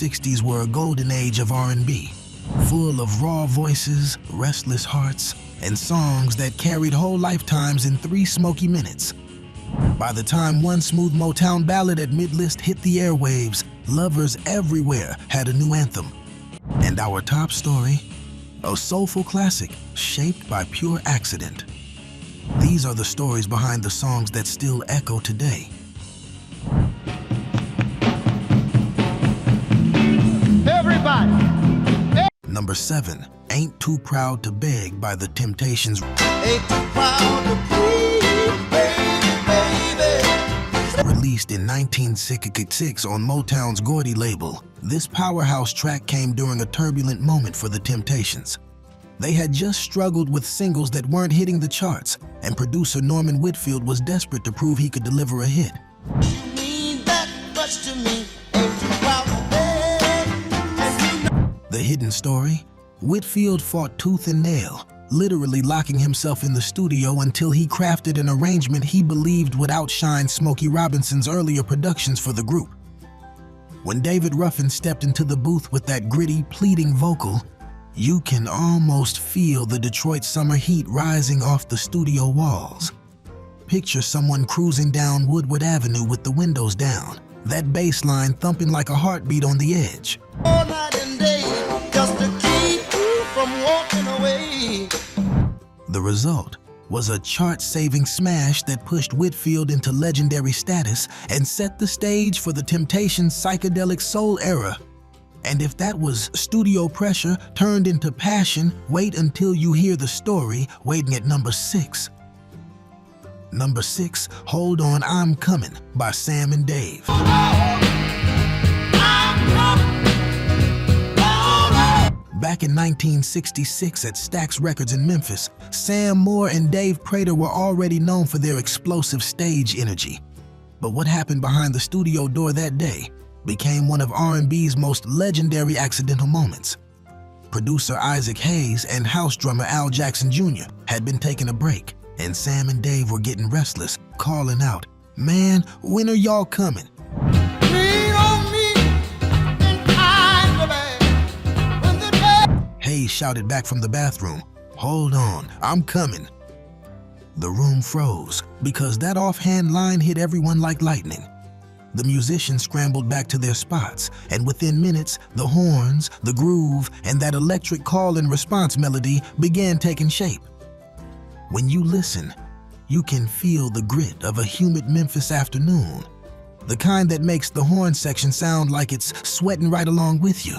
1960s were a golden age of R&B, full of raw voices, restless hearts, and songs that carried whole lifetimes in 3 smoky minutes. By the time one smooth Motown ballad at mid-list hit the airwaves, lovers everywhere had a new anthem. And our top story, a soulful classic shaped by pure accident. These are the stories behind the songs that still echo today. Everybody! Number 7, Ain't Too Proud to Beg by The Temptations. Ain't too proud to plead, baby. Released in 1966 on Motown's Gordy label, this powerhouse track came during a turbulent moment for The Temptations. They had just struggled with singles that weren't hitting the charts, and producer Norman Whitfield was desperate to prove he could deliver a hit. You mean that much to me, ain't too proud to beg. The hidden story? Whitfield fought tooth and nail, literally locking himself in the studio until he crafted an arrangement he believed would outshine Smokey Robinson's earlier productions for the group. When David Ruffin stepped into the booth with that gritty, pleading vocal, you can almost feel the Detroit summer heat rising off the studio walls. Picture someone cruising down Woodward Avenue with the windows down, that bass line thumping like a heartbeat on the edge. All night and day, just to keep you from walking away. The result was a chart-saving smash that pushed Whitfield into legendary status and set the stage for the Temptations' psychedelic soul era. And if that was studio pressure turned into passion, wait until you hear the story waiting at number 6. Number 6, Hold On, I'm Coming by Sam and Dave. Back in 1966 at Stax Records in Memphis, Sam Moore and Dave Prater were already known for their explosive stage energy. But what happened behind the studio door that day became one of R&B's most legendary accidental moments. Producer Isaac Hayes and house drummer Al Jackson Jr. had been taking a break, and Sam and Dave were getting restless, calling out, "Man, when are y'all coming?" Lean on me in times of bad, when the day. Hayes shouted back from the bathroom, "Hold on, I'm coming." The room froze because that offhand line hit everyone like lightning. The musicians scrambled back to their spots, and within minutes, the horns, the groove, and that electric call and response melody began taking shape. When you listen, you can feel the grit of a humid Memphis afternoon, the kind that makes the horn section sound like it's sweating right along with you.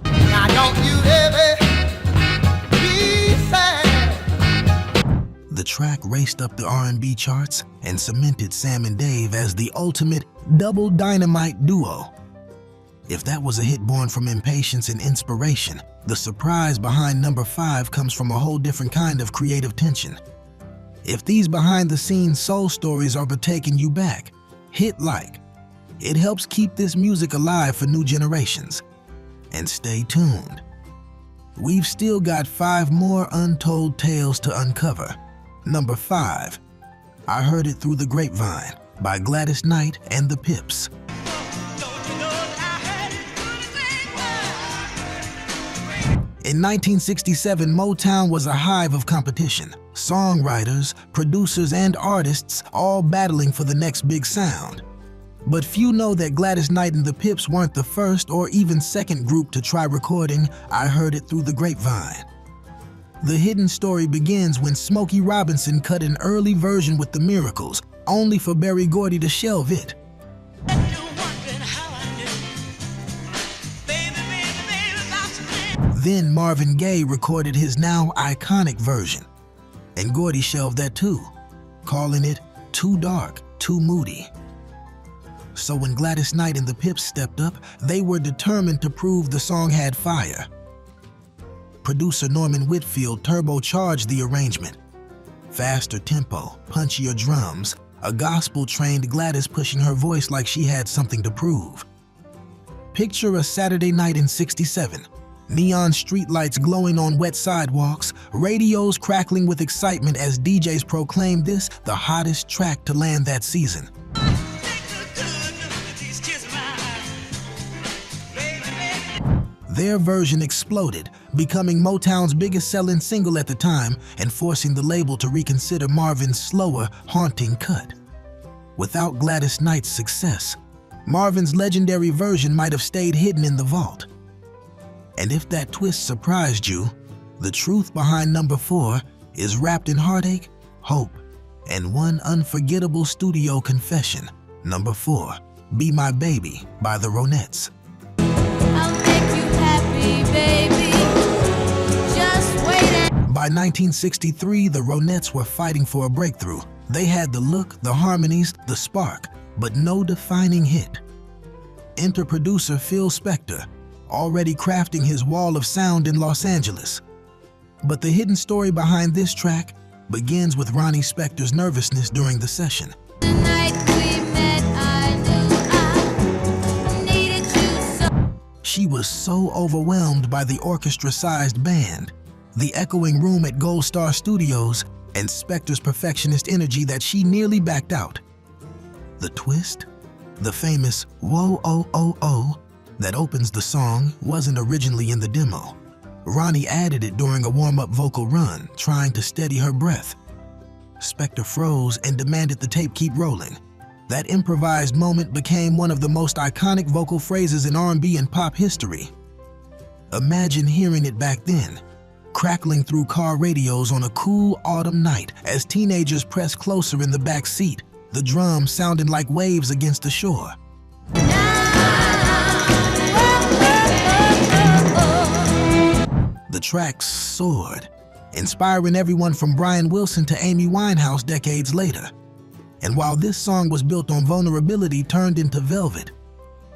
Now don't you ever be sad. The track raced up the R&B charts and cemented Sam and Dave as the ultimate double dynamite duo. If that was a hit born from impatience and inspiration, the surprise behind number 5 comes from a whole different kind of creative tension. If these behind-the-scenes soul stories are taking you back, hit like. It helps keep this music alive for new generations. And stay tuned. We've still got 5 more untold tales to uncover. Number 5, I Heard It Through the Grapevine by Gladys Knight and the Pips. In 1967, Motown was a hive of competition. Songwriters, producers, and artists all battling for the next big sound. But few know that Gladys Knight and the Pips weren't the first or even second group to try recording I Heard It Through the Grapevine. The hidden story begins when Smokey Robinson cut an early version with the Miracles, only for Berry Gordy to shelve it. Then Marvin Gaye recorded his now iconic version, and Gordy shelved that too, calling it too dark, too moody. So when Gladys Knight and the Pips stepped up, they were determined to prove the song had fire. Producer Norman Whitfield turbocharged the arrangement. Faster tempo, punchier drums, a gospel-trained Gladys pushing her voice like she had something to prove. Picture a Saturday night in '67. Neon streetlights glowing on wet sidewalks, radios crackling with excitement as DJs proclaimed this the hottest track to land that season. Their version exploded, becoming Motown's biggest selling single at the time and forcing the label to reconsider Marvin's slower, haunting cut. Without Gladys Knight's success, Marvin's legendary version might have stayed hidden in the vault. And if that twist surprised you, the truth behind number 4 is wrapped in heartache, hope, and one unforgettable studio confession. Number 4, Be My Baby by the Ronettes. I'll make you happy, baby. Just wait. By 1963, the Ronettes were fighting for a breakthrough. They had the look, the harmonies, the spark, but no defining hit. Enter producer Phil Spector, already crafting his wall of sound in Los Angeles. But the hidden story behind this track begins with Ronnie Spector's nervousness during the session. The night we met, I knew I needed you so. She was so overwhelmed by the orchestra-sized band, the echoing room at Gold Star Studios, and Spector's perfectionist energy that she nearly backed out. The twist? The famous "Whoa, oh, oh, oh" that opens the song wasn't originally in the demo. Ronnie added it during a warm-up vocal run, trying to steady her breath. Spector froze and demanded the tape keep rolling. That improvised moment became one of the most iconic vocal phrases in R&B and pop history. Imagine hearing it back then, crackling through car radios on a cool autumn night as teenagers pressed closer in the back seat, the drums sounding like waves against the shore. The tracks soared, inspiring everyone from Brian Wilson to Amy Winehouse decades later. And while this song was built on vulnerability turned into velvet,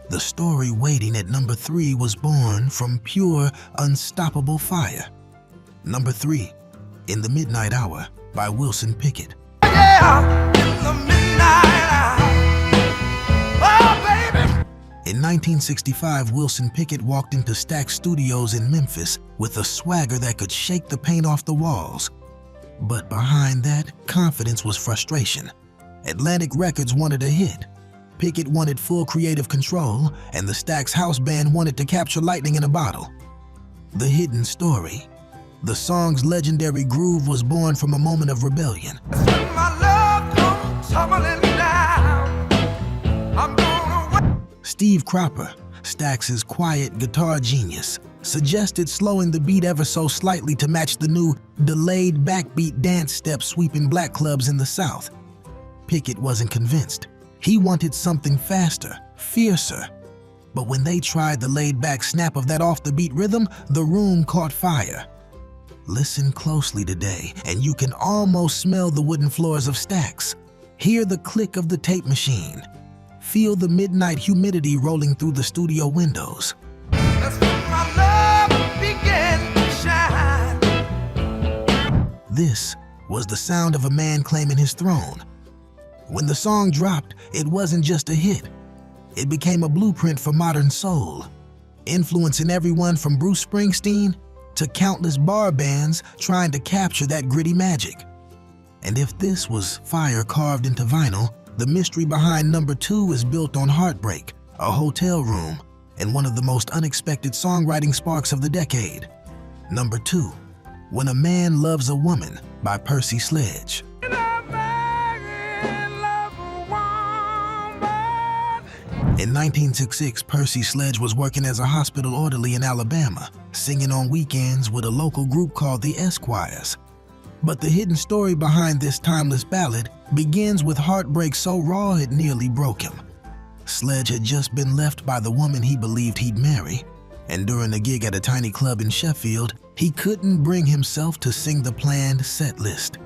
the story waiting at number 3 was born from pure, unstoppable fire. Number 3, In the Midnight Hour by Wilson Pickett. Yeah, in the midnight hour. Oh, baby. In 1965, Wilson Pickett walked into Stax Studios in Memphis with a swagger that could shake the paint off the walls. But behind that, confidence was frustration. Atlantic Records wanted a hit. Pickett wanted full creative control, and the Stax house band wanted to capture lightning in a bottle. The hidden story. The song's legendary groove was born from a moment of rebellion. When my love comes tumbling down, I'm gonna wait. Steve Cropper, Stax's quiet guitar genius, suggested slowing the beat ever so slightly to match the new delayed backbeat dance steps sweeping black clubs in the South. Pickett wasn't convinced. He wanted something faster, fiercer. But when they tried the laid-back snap of that off-the-beat rhythm, the room caught fire. Listen closely today, and you can almost smell the wooden floors of Stax. Hear the click of the tape machine. Feel the midnight humidity rolling through the studio windows. That's when my love began to shine. This was the sound of a man claiming his throne. When the song dropped, it wasn't just a hit. It became a blueprint for modern soul, influencing everyone from Bruce Springsteen to countless bar bands trying to capture that gritty magic. And if this was fire carved into vinyl, the mystery behind number 2 is built on heartbreak, a hotel room, and one of the most unexpected songwriting sparks of the decade. Number 2, When a Man Loves a Woman by Percy Sledge. In 1966, Percy Sledge was working as a hospital orderly in Alabama, singing on weekends with a local group called the Esquires. But the hidden story behind this timeless ballad begins with heartbreak so raw it nearly broke him. Sledge had just been left by the woman he believed he'd marry, and during a gig at a tiny club in Sheffield, he couldn't bring himself to sing the planned set list.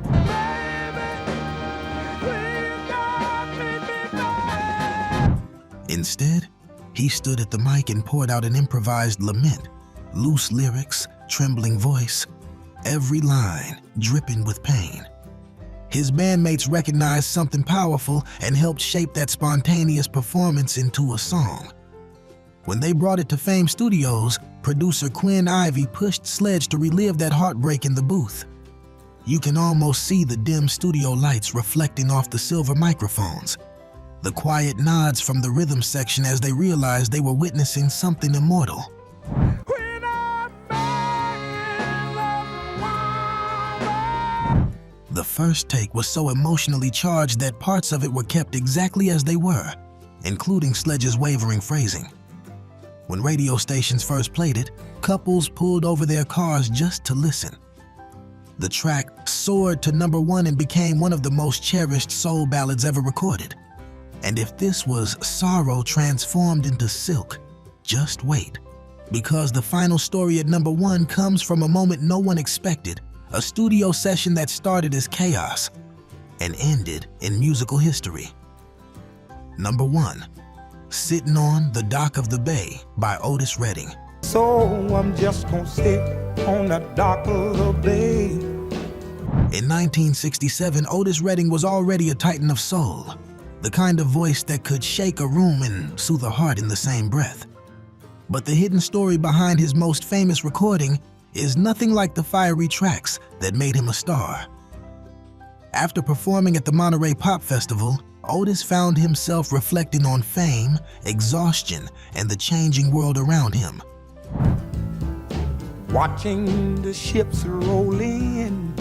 Instead, he stood at the mic and poured out an improvised lament, loose lyrics, trembling voice, every line dripping with pain. His bandmates recognized something powerful and helped shape that spontaneous performance into a song. When they brought it to Fame Studios, producer Quinn Ivey pushed Sledge to relive that heartbreak in the booth. You can almost see the dim studio lights reflecting off the silver microphones, the quiet nods from the rhythm section as they realized they were witnessing something immortal. When The first take was so emotionally charged that parts of it were kept exactly as they were, including Sledge's wavering phrasing. When radio stations first played it, couples pulled over their cars just to listen. The track soared to #1 and became one of the most cherished soul ballads ever recorded. And if this was sorrow transformed into silk, just wait. Because the final story at #1 comes from a moment no one expected, a studio session that started as chaos and ended in musical history. #1, Sitting on the Dock of the Bay by Otis Redding. So I'm just gonna sit on the dock of the bay. In 1967, Otis Redding was already a titan of soul, the kind of voice that could shake a room and soothe a heart in the same breath. But the hidden story behind his most famous recording is nothing like the fiery tracks that made him a star. After performing at the Monterey Pop Festival, Otis found himself reflecting on fame, exhaustion, and the changing world around him. Watching the ships roll in.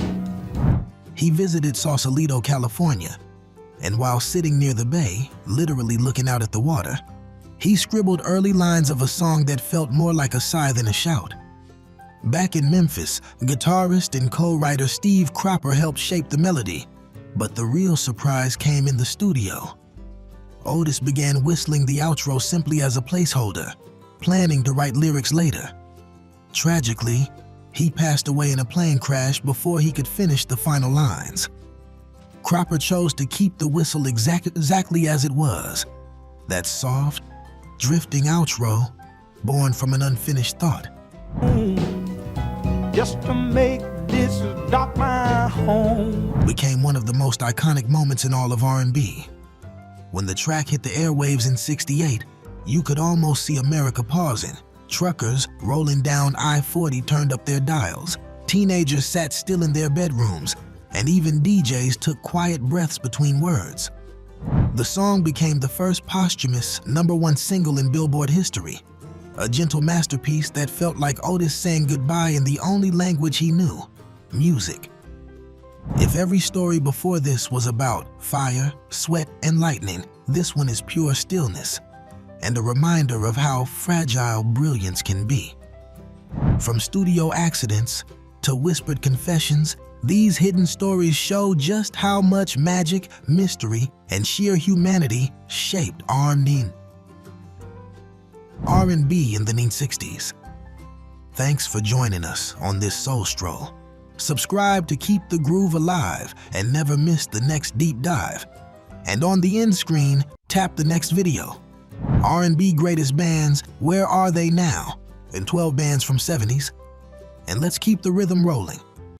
He visited Sausalito, California, and while sitting near the bay, literally looking out at the water, he scribbled early lines of a song that felt more like a sigh than a shout. Back in Memphis, guitarist and co-writer Steve Cropper helped shape the melody, but the real surprise came in the studio. Otis began whistling the outro simply as a placeholder, planning to write lyrics later. Tragically, he passed away in a plane crash before he could finish the final lines. Cropper chose to keep the whistle exactly as it was, that soft, drifting outro born from an unfinished thought. Just to make this dock my home. Became one of the most iconic moments in all of R&B. When the track hit the airwaves in '68, you could almost see America pausing. Truckers rolling down I-40 turned up their dials. Teenagers sat still in their bedrooms, and even DJs took quiet breaths between words. The song became the first posthumous #1 single in Billboard history, a gentle masterpiece that felt like Otis saying goodbye in the only language he knew, music. If every story before this was about fire, sweat, and lightning, this one is pure stillness, and a reminder of how fragile brilliance can be. From studio accidents to whispered confessions, these hidden stories show just how much magic, mystery, and sheer humanity shaped R&B in the 1960s. Thanks for joining us on this soul stroll. Subscribe to keep the groove alive and never miss the next deep dive. And on the end screen, tap the next video. R&B greatest bands, where are they now? And 12 bands from '70s. And let's keep the rhythm rolling.